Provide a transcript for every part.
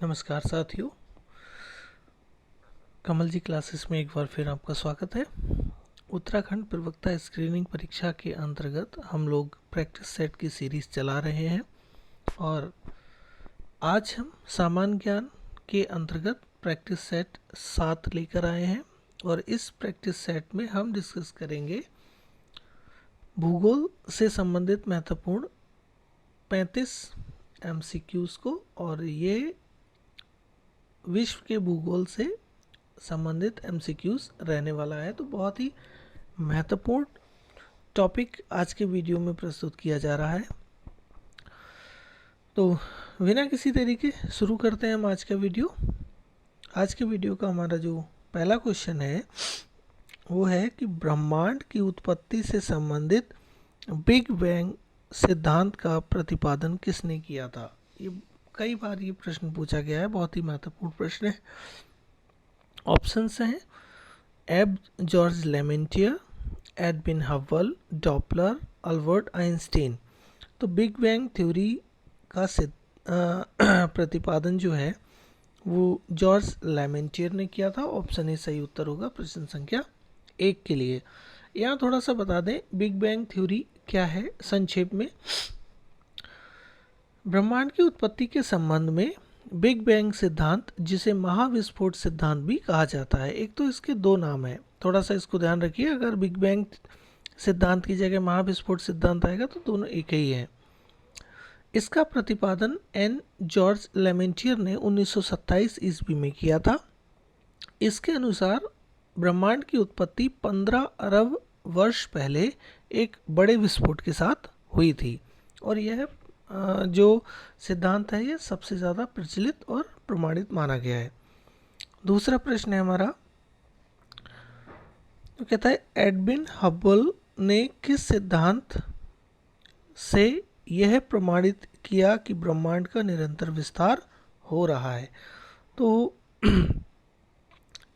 नमस्कार साथियों, कमल जी क्लासेस में एक बार फिर आपका स्वागत है। उत्तराखंड प्रवक्ता स्क्रीनिंग परीक्षा के अंतर्गत हम लोग प्रैक्टिस सेट की सीरीज़ चला रहे हैं और आज हम सामान्य ज्ञान के अंतर्गत प्रैक्टिस सेट 7 लेकर आए हैं और इस प्रैक्टिस सेट में हम डिस्कस करेंगे भूगोल से संबंधित महत्वपूर्ण 35 MCQs को और ये विश्व के भूगोल से संबंधित MCQs रहने वाला है। तो बहुत ही महत्वपूर्ण टॉपिक आज के वीडियो में प्रस्तुत किया जा रहा है। तो बिना किसी तरीके शुरू करते हैं हम आज का वीडियो। आज के वीडियो का हमारा जो पहला क्वेश्चन है वो है कि ब्रह्मांड की उत्पत्ति से संबंधित बिग बैंग सिद्धांत का प्रतिपादन किसने किया था। ये कई बार ये प्रश्न पूछा गया है, बहुत ही महत्वपूर्ण प्रश्न है। ऑप्शंस हैं abbe George Lemaitre, Edwin Hubble, Doppler, Albert Einstein. तो बिग बैंग थ्योरी का प्रतिपादन जो है वो जॉर्ज लेमेंटियर ने किया था। ऑप्शन ए सही उत्तर होगा प्रश्न संख्या 1 के लिए। यहाँ थोड़ा सा बता दें बिग बैंग थ्योरी क्या है संक्षेप में। ब्रह्मांड की उत्पत्ति के संबंध में बिग बैंग सिद्धांत, जिसे महाविस्फोट सिद्धांत भी कहा जाता है, एक तो इसके दो नाम है, थोड़ा सा इसको ध्यान रखिए। अगर बिग बैंग सिद्धांत की जगह महाविस्फोट सिद्धांत आएगा तो दोनों एक ही है। इसका प्रतिपादन एन जॉर्ज लेमेंटियर ने 1927 ईस्वी में किया था। इसके अनुसार ब्रह्मांड की उत्पत्ति 15 अरब वर्ष पहले एक बड़े विस्फोट के साथ हुई थी और यह जो सिद्धांत है ये सबसे ज़्यादा प्रचलित और प्रमाणित माना गया है। दूसरा प्रश्न है हमारा, तो कहता है एडविन हबल ने किस सिद्धांत से यह प्रमाणित किया कि ब्रह्मांड का निरंतर विस्तार हो रहा है। तो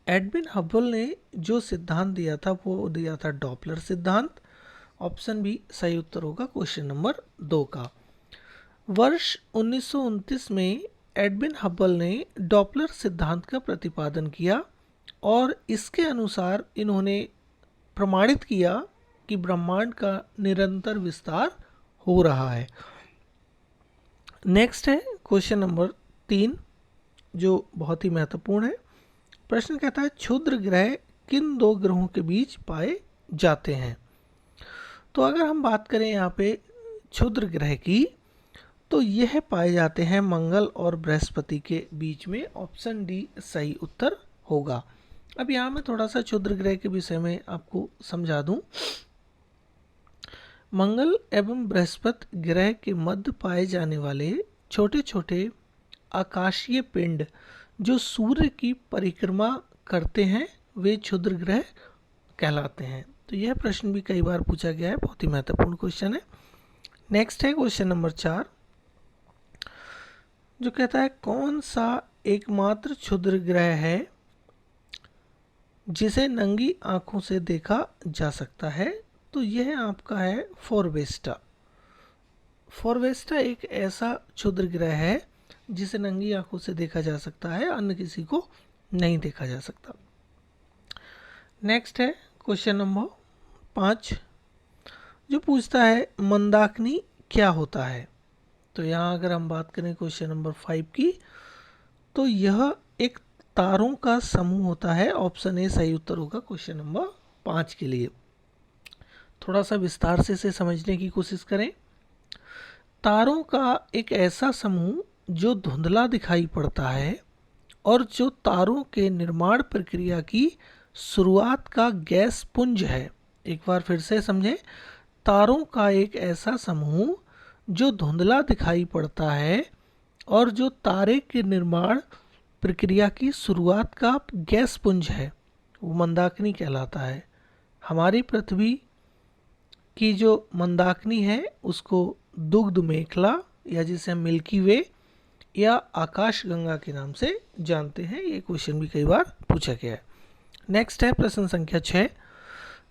एडविन हबल ने जो सिद्धांत दिया था वो दिया था डॉपलर सिद्धांत। ऑप्शन बी सही उत्तर होगा क्वेश्चन नंबर 2 का। वर्ष 1929 में एडविन हबल ने डॉपलर सिद्धांत का प्रतिपादन किया और इसके अनुसार इन्होंने प्रमाणित किया कि ब्रह्मांड का निरंतर विस्तार हो रहा है। नेक्स्ट है क्वेश्चन नंबर 3 जो बहुत ही महत्वपूर्ण है। प्रश्न कहता है क्षुद्र ग्रह किन दो ग्रहों के बीच पाए जाते हैं। तो अगर हम बात करें यहाँ पे क्षुद्र ग्रह की, तो यह पाए जाते हैं मंगल और बृहस्पति के बीच में। ऑप्शन डी सही उत्तर होगा। अब यहाँ मैं थोड़ा सा क्षुद्र ग्रह के विषय में आपको समझा दूं। मंगल एवं बृहस्पति ग्रह के मध्य पाए जाने वाले छोटे छोटे आकाशीय पिंड जो सूर्य की परिक्रमा करते हैं वे क्षुद्र ग्रह कहलाते हैं। तो यह प्रश्न भी कई बार पूछा गया है, बहुत ही महत्वपूर्ण क्वेश्चन है। नेक्स्ट है क्वेश्चन नंबर 4 जो कहता है कौन सा एकमात्र क्षुद्र ग्रह है जिसे नंगी आंखों से देखा जा सकता है। तो यह आपका है फोरवेस्टा। फोरवेस्टा एक ऐसा क्षुद्र ग्रह है जिसे नंगी आंखों से देखा जा सकता है, अन्य किसी को नहीं देखा जा सकता। नेक्स्ट है क्वेश्चन नंबर 5 जो पूछता है मंदाकिनी क्या होता है। तो यहाँ अगर हम बात करें क्वेश्चन नंबर 5 की, तो यह एक तारों का समूह होता है। ऑप्शन ए सही उत्तर होगा क्वेश्चन नंबर 5 के लिए। थोड़ा सा विस्तार से इसे समझने की कोशिश करें। तारों का एक ऐसा समूह जो धुंधला दिखाई पड़ता है और जो तारों के निर्माण प्रक्रिया की शुरुआत का गैस पुंज है। एक बार फिर से समझें, तारों का एक ऐसा समूह जो धुंधला दिखाई पड़ता है और जो तारे के निर्माण प्रक्रिया की शुरुआत का गैस पुंज है वो मंदाकिनी कहलाता है। हमारी पृथ्वी की जो मंदाकिनी है उसको दुग्ध मेखला या जिसे हम मिल्की वे या आकाश गंगा के नाम से जानते हैं। ये क्वेश्चन भी कई बार पूछा गया है। नेक्स्ट है प्रश्न संख्या 6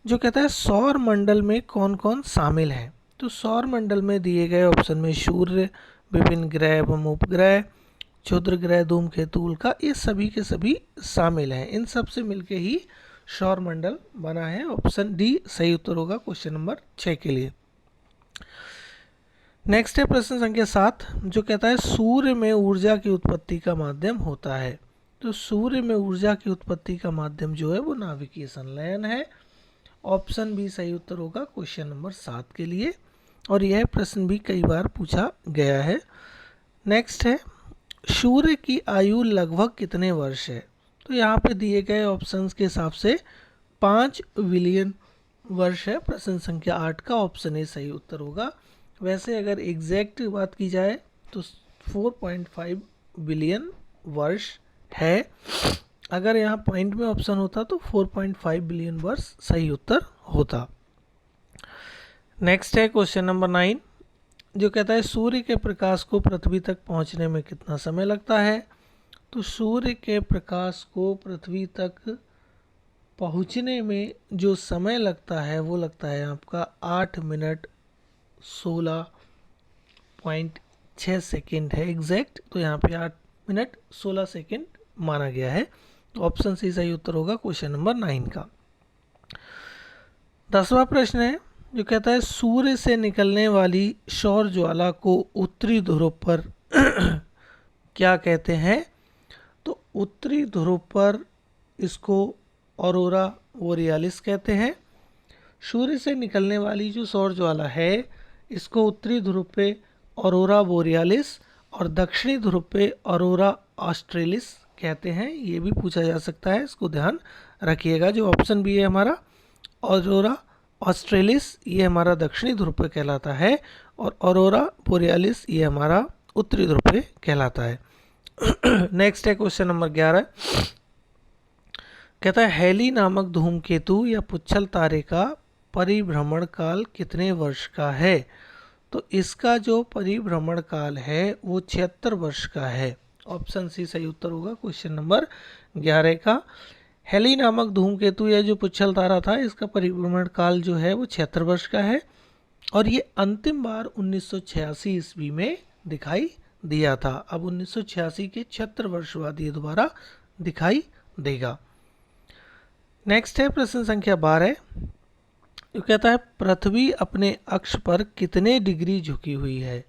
जो कहता है सौर मंडल में कौन कौन शामिल है। तो सौर मंडल में दिए गए ऑप्शन में सूर्य, विभिन्न ग्रह एवं उपग्रह, क्षुद्रग्रह, धूमकेतु, उल्का, ये सभी के सभी शामिल हैं। इन सब से मिलके ही सौरमंडल बना है। ऑप्शन डी सही उत्तर होगा क्वेश्चन नंबर 6 के लिए। नेक्स्ट है प्रश्न संख्या 7, जो कहता है सूर्य में ऊर्जा की उत्पत्ति का माध्यम होता है। तो सूर्य में ऊर्जा की उत्पत्ति का माध्यम जो है वो नाभिकीय संलयन है। ऑप्शन बी सही उत्तर होगा क्वेश्चन नंबर 7 के लिए, और यह प्रश्न भी कई बार पूछा गया है। नेक्स्ट है सूर्य की आयु लगभग कितने वर्ष है। तो यहाँ पे दिए गए ऑप्शंस के हिसाब से 5 बिलियन वर्ष है। प्रश्न संख्या 8 का ऑप्शन ए सही उत्तर होगा। वैसे अगर एग्जैक्ट बात की जाए तो 4.5 बिलियन वर्ष है। अगर यहाँ पॉइंट में ऑप्शन होता तो 4.5 बिलियन वर्ष सही उत्तर होता। नेक्स्ट है क्वेश्चन नंबर 9, जो कहता है सूर्य के प्रकाश को पृथ्वी तक पहुँचने में कितना समय लगता है। तो सूर्य के प्रकाश को पृथ्वी तक पहुँचने में जो समय लगता है वो लगता है आपका 8 मिनट 16.6 सेकेंड है एग्जैक्ट। तो यहाँ पे 8 मिनट 16 सेकेंड माना गया है। तो ऑप्शन सी सही उत्तर होगा क्वेश्चन नंबर 9 का। 10वां प्रश्न है, जो कहता है सूर्य से निकलने वाली सौर ज्वाला को उत्तरी ध्रुव पर क्या कहते हैं। तो उत्तरी ध्रुव पर इसको ऑरोरा बोरियालिस कहते हैं। सूर्य से निकलने वाली जो सौर ज्वाला है इसको उत्तरी ध्रुव पे ऑरोरा बोरियालिस और दक्षिणी ध्रुव पे ऑरोरा ऑस्ट्रेलिस कहते हैं। ये भी पूछा जा सकता है, इसको ध्यान रखिएगा। जो ऑप्शन बी है हमारा ऑरोरा ऑस्ट्रेलिस, ये हमारा दक्षिणी ध्रुव पे कहलाता है, और ऑरोरा बोरियालिस ये हमारा उत्तरी ध्रुव पे कहलाता है। नेक्स्ट है क्वेश्चन नंबर 11, कहता है हेली नामक धूमकेतु या पुच्छल तारे का परिभ्रमण काल कितने वर्ष का है। तो इसका जो परिभ्रमण काल है वो 76 वर्ष का है। ऑप्शन सी सही उत्तर होगा क्वेश्चन नंबर 11 का। हेली नामक धूमकेतु या जो पुच्छल तारा था इसका परिभ्रमण काल जो है वो 76 वर्ष का है, और ये अंतिम बार 1986 ईस्वी में दिखाई दिया था। अब 1986 के 76 वर्ष बाद ये दोबारा दिखाई देगा। नेक्स्ट है प्रश्न संख्या 12, जो कहता है पृथ्वी अपने अक्ष पर कितने डिग्री झुकी हुई है।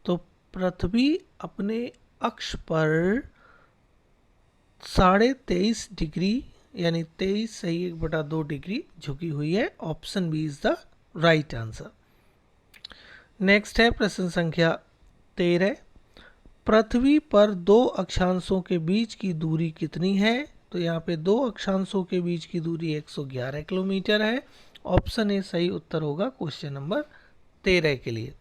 तो पृथ्वी अपने अक्ष पर 23.5 डिग्री यानी 23 सही 1/2 डिग्री झुकी हुई है। Option B is the right answer. Next है प्रश्न संख्या 13, पृथ्वी पर 2 अक्षांशों के बीच की दूरी कितनी है। तो यहाँ पे 2 अक्षांशों के बीच की दूरी 111 किलोमीटर है। ऑप्शन ए सही उत्तर होगा क्वेश्चन नंबर 13 के लिए।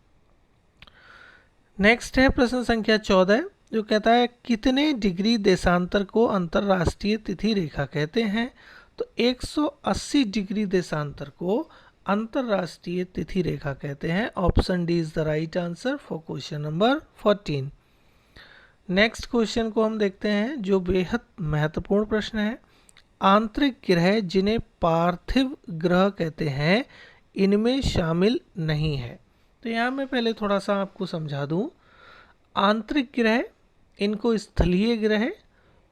नेक्स्ट है प्रश्न संख्या 14, जो कहता है कितने डिग्री देशांतर को अंतरराष्ट्रीय तिथि रेखा कहते हैं। तो 180 डिग्री देशांतर को अंतरराष्ट्रीय तिथि रेखा कहते हैं। Option D is the right answer for question number 14। Next question को हम देखते हैं, जो बेहद महत्वपूर्ण प्रश्न है। आंतरिक ग्रह जिन्हें पार्थिव ग्रह कहते हैं इनमें शामिल नहीं है। तो यहाँ मैं पहले थोड़ा सा आपको समझा दूँ। आंतरिक ग्रह, इनको स्थलीय ग्रह,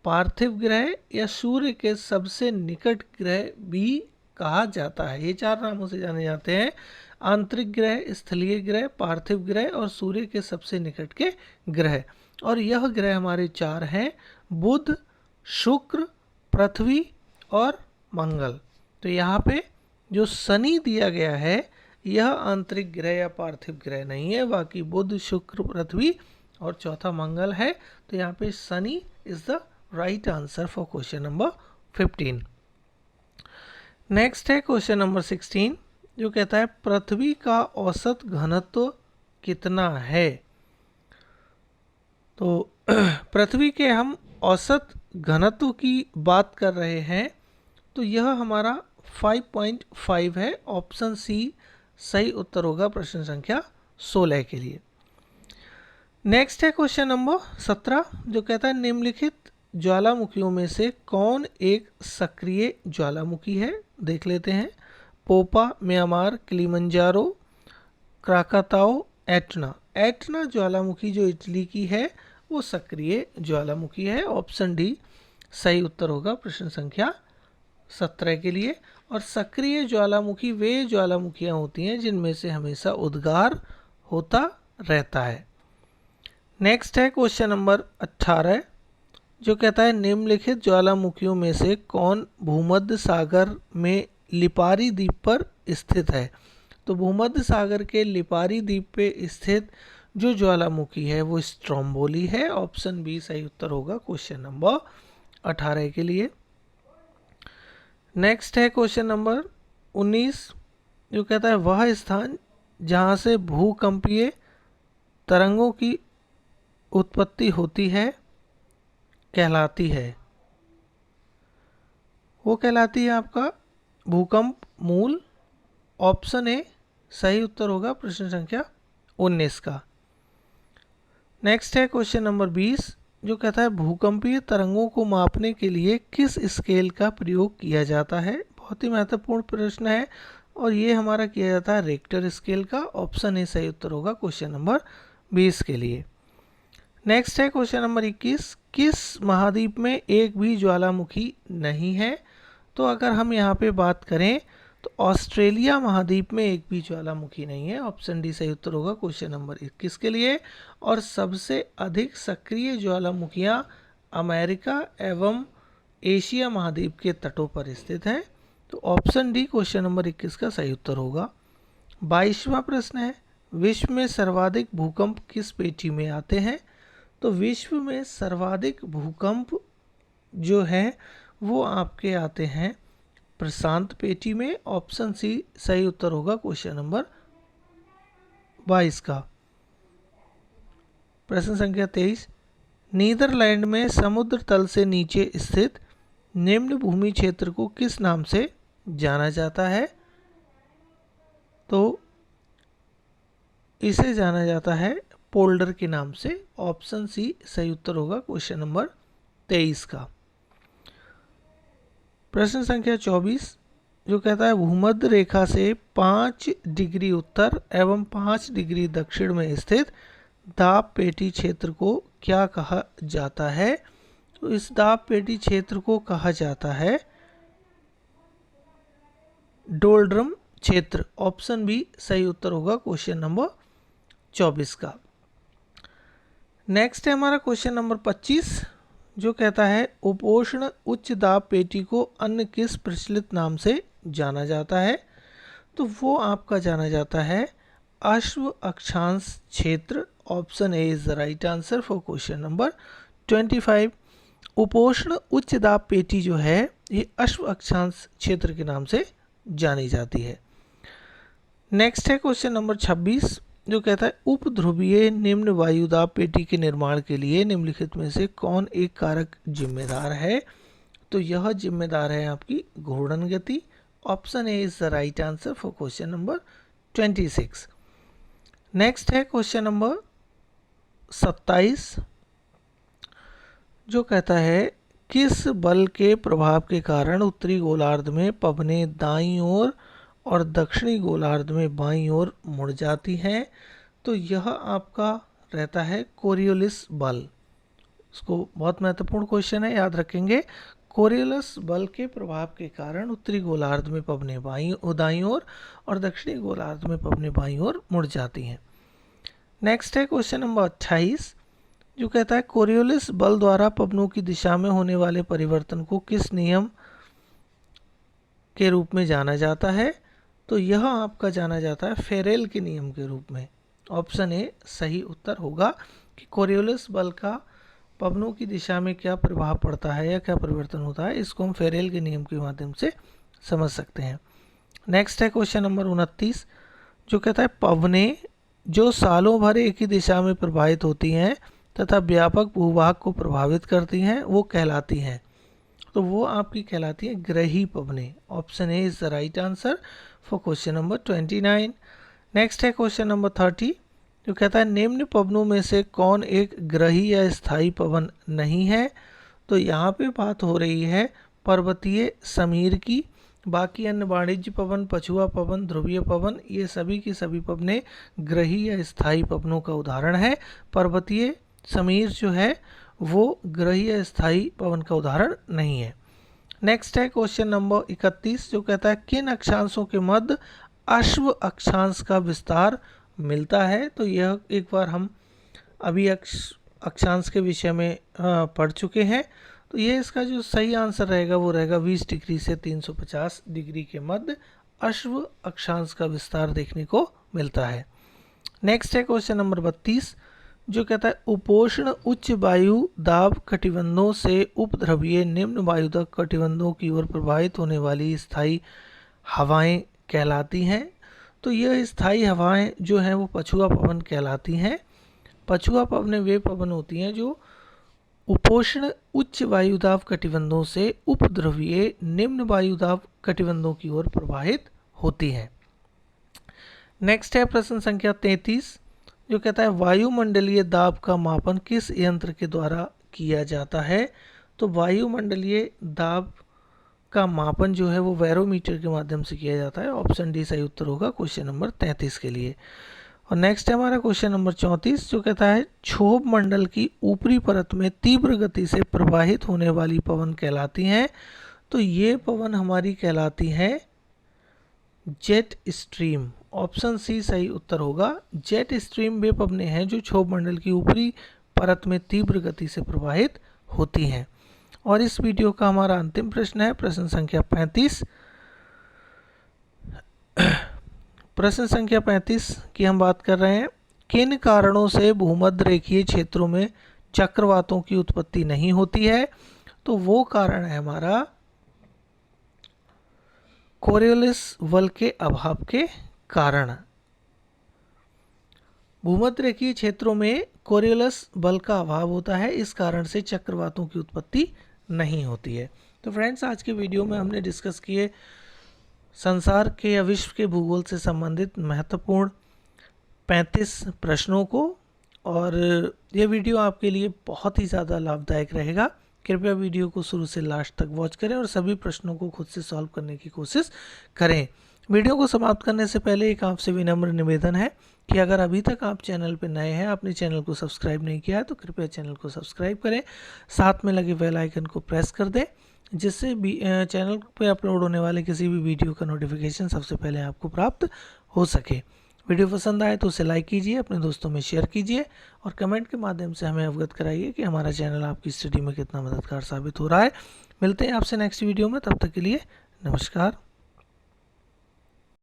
पार्थिव ग्रह या सूर्य के सबसे निकट ग्रह भी कहा जाता है। ये 4 नामों से जाने जाते हैं। आंतरिक ग्रह, स्थलीय ग्रह, पार्थिव ग्रह और सूर्य के सबसे निकट के ग्रह। और यह ग्रह हमारे 4 हैं, बुध, शुक्र, पृथ्वी और मंगल। तो यहाँ पे जो शनि दिया गया है यह आंतरिक ग्रह या पार्थिव ग्रह नहीं है, बाकी बुध, शुक्र, पृथ्वी और चौथा मंगल है। तो यहाँ पे Shani is the right answer for question number 15। Next है क्वेश्चन नंबर 16, जो कहता है पृथ्वी का औसत घनत्व कितना है। तो पृथ्वी के हम औसत घनत्व की बात कर रहे हैं, तो यह हमारा 5.5 है। ऑप्शन सी सही उत्तर होगा प्रश्न संख्या 16 के लिए। नेक्स्ट है क्वेश्चन नंबर 17, जो कहता है निम्नलिखित ज्वालामुखियों में से कौन एक सक्रिय ज्वालामुखी है। देख लेते हैं। पोपा, म्यांमार, किलिमंजारो, क्राकाताओ, एटना। एटना ज्वालामुखी जो इटली की है वो सक्रिय ज्वालामुखी है। ऑप्शन डी सही उत्तर होगा प्रश्न संख्या 17 के लिए। और सक्रिय ज्वालामुखी वे ज्वालामुखियां होती हैं जिनमें से हमेशा उद्गार होता रहता है। नेक्स्ट है क्वेश्चन नंबर 18, जो कहता है निम्नलिखित ज्वालामुखियों में से कौन भूमध्य सागर में लिपारी द्वीप पर स्थित है। तो भूमध्य सागर के लिपारी द्वीप पे स्थित जो ज्वालामुखी है वो स्ट्रोम्बोली है। ऑप्शन बी सही उत्तर होगा क्वेश्चन नंबर 18 के लिए। नेक्स्ट है क्वेश्चन नंबर 19, जो कहता है वह स्थान जहाँ से भूकंपीय तरंगों की उत्पत्ति होती है कहलाती है। वो कहलाती है आपका भूकंप मूल। ऑप्शन ए सही उत्तर होगा प्रश्न संख्या 19 का। नेक्स्ट है क्वेश्चन नंबर 20, जो कहता है भूकंपीय तरंगों को मापने के लिए किस स्केल का प्रयोग किया जाता है। बहुत ही महत्वपूर्ण प्रश्न है और ये हमारा किया जाता है रिक्टर स्केल का। ऑप्शन ए सही उत्तर होगा क्वेश्चन नंबर 20 के लिए। नेक्स्ट है क्वेश्चन नंबर 21, किस महाद्वीप में एक भी ज्वालामुखी नहीं है। तो अगर हम यहाँ पे बात करें तो ऑस्ट्रेलिया महाद्वीप में एक भी ज्वालामुखी नहीं है। ऑप्शन डी सही उत्तर होगा क्वेश्चन नंबर 21 के लिए। और सबसे अधिक सक्रिय ज्वालामुखियाँ अमेरिका एवं एशिया महाद्वीप के तटों पर स्थित हैं। तो ऑप्शन डी क्वेश्चन नंबर 21 का सही उत्तर होगा। 22वां प्रश्न है, विश्व में सर्वाधिक भूकंप किस पेटी में आते हैं। तो विश्व में सर्वाधिक भूकंप जो हैं वो आपके आते हैं प्रशांत पेटी में। ऑप्शन सी सही उत्तर होगा क्वेश्चन नंबर 22 का। प्रश्न संख्या 23, नीदरलैंड में समुद्र तल से नीचे स्थित निम्न भूमि क्षेत्र को किस नाम से जाना जाता है। तो इसे जाना जाता है पोल्डर के नाम से। ऑप्शन सी सही उत्तर होगा क्वेश्चन नंबर 23 का। प्रश्न संख्या 24, जो कहता है भूमध्य रेखा से 5 डिग्री उत्तर एवं 5 डिग्री दक्षिण में स्थित दाब पेटी क्षेत्र को क्या कहा जाता है। तो इस दाब पेटी क्षेत्र को कहा जाता है डोल्ड्रम क्षेत्र। ऑप्शन बी सही उत्तर होगा क्वेश्चन नंबर 24 का। नेक्स्ट है हमारा क्वेश्चन नंबर 25, जो कहता है उपोष्ण उच्च दाब पेटी को अन्य किस प्रचलित नाम से जाना जाता है। तो वो आपका जाना जाता है अश्व अक्षांश क्षेत्र। Option A is the right answer for question number 25। उपोष्ण उच्च दाब पेटी जो है ये अश्व अक्षांश क्षेत्र के नाम से जानी जाती है। नेक्स्ट है क्वेश्चन नंबर 26, जो कहता है उपध्रुवीय निम्न वायुदाब पेटी के निर्माण के लिए निम्नलिखित में से कौन एक कारक जिम्मेदार है। तो यह जिम्मेदार है आपकी घूर्णन गति। Option A is the right answer for question number 26। Next है क्वेश्चन नंबर 27, जो कहता है किस बल के प्रभाव के कारण उत्तरी गोलार्ध में पवनें दाईं ओर और दक्षिणी गोलार्ध में बाईं ओर मुड़ जाती हैं। तो यह आपका रहता है कोरियोलिस बल। इसको बहुत महत्वपूर्ण क्वेश्चन है, याद रखेंगे। कोरियोलिस बल के प्रभाव के कारण उत्तरी गोलार्ध में पवनें दाईं ओर और दक्षिणी गोलार्ध में पवनें बाईं ओर मुड़ जाती हैं। नेक्स्ट है क्वेश्चन नंबर 28, जो कहता है कोरियोलिस बल द्वारा पवनों की दिशा में होने वाले परिवर्तन को किस नियम के रूप में जाना जाता है। तो यह आपका जाना जाता है फेरेल के नियम के रूप में। ऑप्शन ए सही उत्तर होगा कि कोरियोलिस बल का पवनों की दिशा में क्या प्रभाव पड़ता है या क्या परिवर्तन होता है, इसको हम फेरेल के नियम के माध्यम से समझ सकते हैं। नेक्स्ट है क्वेश्चन नंबर 29, जो कहता है पवनें जो सालों भर एक ही दिशा में प्रवाहित होती हैं तथा व्यापक भूभाग को प्रभावित करती हैं वो कहलाती हैं। तो वो आपकी कहलाती है ग्रही पवनें। Option A is the right answer for question number 29। Next है क्वेश्चन नंबर 30, जो कहता है निम्न पवनों में से कौन एक ग्रही या स्थायी पवन नहीं है। तो यहाँ पे बात हो रही है पर्वतीय समीर की। बाकी अन्य वाणिज्य पवन, पछुआ पवन, ध्रुवीय पवन, ये सभी की सभी पवनें ग्रही या स्थायी पवनों का उदाहरण है। पर्वतीय समीर जो है वो ग्रहीय स्थायी पवन का उदाहरण नहीं है। नेक्स्ट है क्वेश्चन नंबर 31 जो कहता है किन अक्षांशों के मध्य अश्व अक्षांश का विस्तार मिलता है। तो यह एक बार हम अभी अक्षांश के विषय में पढ़ चुके हैं। तो ये इसका जो सही आंसर रहेगा वो रहेगा 20 डिग्री से 350 डिग्री के मध्य अश्व अक्षांश का विस्तार देखने को मिलता है। नेक्स्ट है क्वेश्चन नंबर 32 जो कहता है उपोष्ण उच्च वायु दाब कटिबंधों से उपद्रवीय निम्न वायुदाब कटिबंधों की ओर प्रवाहित होने वाली स्थायी हवाएं कहलाती हैं। तो यह स्थायी हवाएं जो हैं वो पछुआ पवन कहलाती हैं। पछुआ पवनें वे पवन होती हैं जो उपोष्ण उच्च वायुदाब कटिबंधों से उपद्रवीय निम्न वायुदाब कटिबंधों की ओर प्रवाहित होती हैं। नेक्स्ट है प्रश्न संख्या 33 जो कहता है वायुमंडलीय दाब का मापन किस यंत्र के द्वारा किया जाता है। तो वायुमंडलीय दाब का मापन जो है वो बैरोमीटर के माध्यम से किया जाता है। ऑप्शन डी सही उत्तर होगा क्वेश्चन नंबर 33 के लिए। और नेक्स्ट है हमारा क्वेश्चन नंबर 34 जो कहता है क्षोभ मंडल की ऊपरी परत में तीव्र गति से प्रवाहित होने वाली पवन कहलाती हैं। तो ये पवन हमारी कहलाती हैं जेट स्ट्रीम। ऑप्शन सी सही उत्तर होगा। जेट स्ट्रीम वे पवनें हैं जो क्षोभ मंडल की ऊपरी परत में तीव्र गति से प्रवाहित होती हैं। और इस वीडियो का हमारा अंतिम प्रश्न है प्रश्न संख्या 35। प्रश्न संख्या 35 की हम बात कर रहे हैं किन कारणों से भूमध्य रेखीय क्षेत्रों में चक्रवातों की उत्पत्ति नहीं होती है। तो वो कारण है हमारा कोरियोलिस बल के अभाव के कारण। भूमध्य रेखीय क्षेत्रों में कोरियोलिस बल का अभाव होता है, इस कारण से चक्रवातों की उत्पत्ति नहीं होती है। तो फ्रेंड्स आज के वीडियो में हमने डिस्कस किए संसार के या विश्व के भूगोल से संबंधित महत्वपूर्ण 35 प्रश्नों को, और ये वीडियो आपके लिए बहुत ही ज़्यादा लाभदायक रहेगा। कृपया वीडियो को शुरू से लास्ट तक वॉच करें और सभी प्रश्नों को खुद से सॉल्व करने की कोशिश करें। वीडियो को समाप्त करने से पहले एक आपसे विनम्र निवेदन है कि अगर अभी तक आप चैनल पर नए हैं, आपने चैनल को सब्सक्राइब नहीं किया है, तो कृपया चैनल को सब्सक्राइब करें, साथ में लगे बेल आइकन को प्रेस कर दें, जिससे भी चैनल पे अपलोड होने वाले किसी भी वीडियो का नोटिफिकेशन सबसे पहले आपको प्राप्त हो सके। वीडियो पसंद आए तो उसे लाइक कीजिए, अपने दोस्तों में शेयर कीजिए और कमेंट के माध्यम से हमें अवगत कराइए कि हमारा चैनल आपकी स्टडी में कितना मददगार साबित हो रहा है। मिलते हैं आपसे नेक्स्ट वीडियो में, तब तक के लिए नमस्कार।